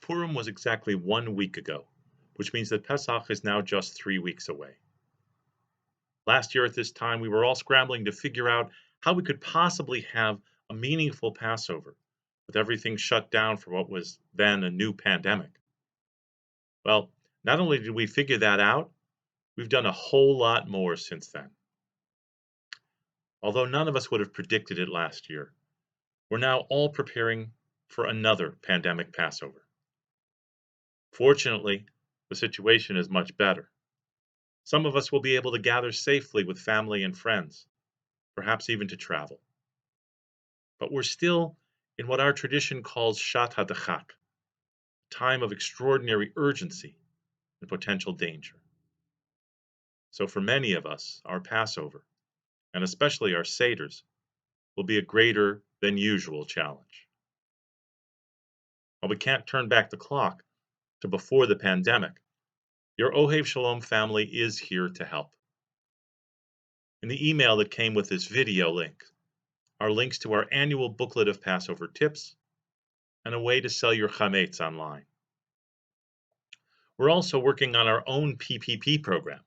Purim was exactly 1 week ago, which means that Pesach is now just 3 weeks away. Last year at this time, we were all scrambling to figure out how we could possibly have a meaningful Passover with everything shut down for what was then a new pandemic. Well, not only did we figure that out, we've done a whole lot more since then. Although none of us would have predicted it last year, we're now all preparing for another pandemic Passover. Fortunately, the situation is much better. Some of us will be able to gather safely with family and friends, perhaps even to travel. But we're still in what our tradition calls Shat HaDachak, a time of extraordinary urgency and potential danger. So for many of us, our Passover, and especially our Seders, will be a greater than usual challenge. While we can't turn back the clock to before the pandemic, your Ohev Shalom family is here to help. In the email that came with this video link are links to our annual booklet of Passover tips and a way to sell your chametz online. We're also working on our own PPP program.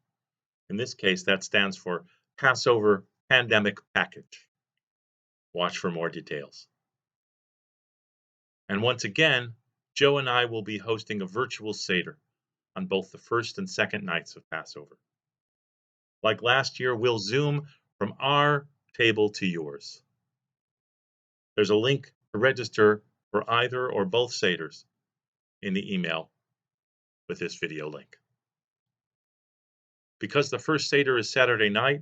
In this case, that stands for Passover Pandemic Package. Watch for more details. And once again, Joe and I will be hosting a virtual Seder on both the first and second nights of Passover. Like last year, we'll Zoom from our table to yours. There's a link to register for either or both Seders in the email with this video link. Because the first Seder is Saturday night,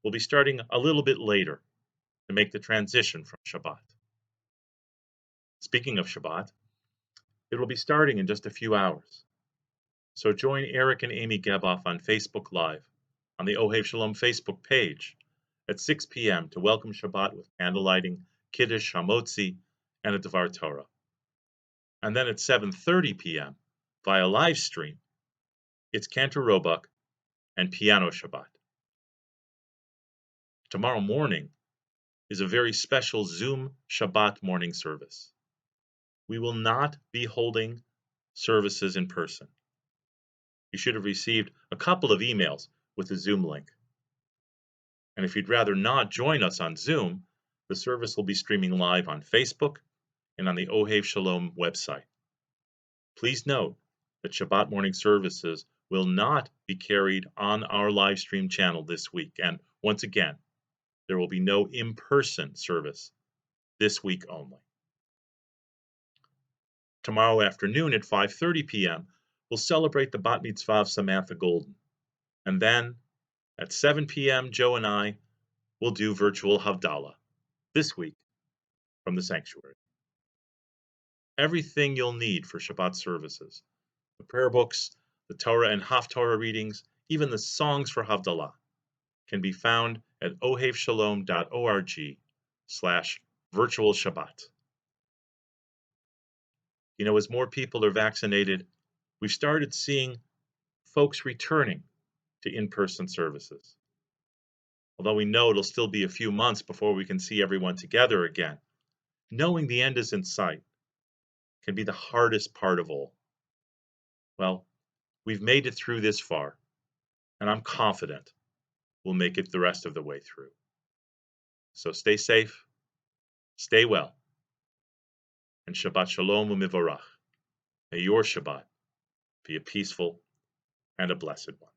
we'll be starting a little bit later to make the transition from Shabbat. Speaking of Shabbat, it will be starting in just a few hours. So join Eric and Amy Geboff on Facebook Live on the Ohev Shalom Facebook page at 6 p.m. to welcome Shabbat with candlelighting, Kiddush, Hamotzi, and a Dvar Torah. And then at 7:30 p.m. via live stream, it's Cantor Roebuck and Piano Shabbat. Tomorrow morning is a very special Zoom Shabbat morning service. We will not be holding services in person. You should have received a couple of emails with the Zoom link. And if you'd rather not join us on Zoom, the service will be streaming live on Facebook and on the Ohev Shalom website. Please note that Shabbat morning services will not be carried on our live stream channel this week. And once again, there will be no in-person service this week only. Tomorrow afternoon at 5:30 p.m., we'll celebrate the Bat Mitzvah of Samantha Golden. And then at 7 p.m., Joe and I will do virtual Havdalah this week from the sanctuary. Everything you'll need for Shabbat services, the prayer books, the Torah and Haftorah readings, even the songs for Havdalah, can be found at ohevshalom.org/virtual Shabbat. You know, as more people are vaccinated, we've started seeing folks returning to in-person services. Although we know it'll still be a few months before we can see everyone together again, knowing the end is in sight can be the hardest part of all. Well, we've made it through this far, and I'm confident we'll make it the rest of the way through. So stay safe, stay well, and Shabbat Shalom u'Mivorach. May your Shabbat be a peaceful and a blessed one.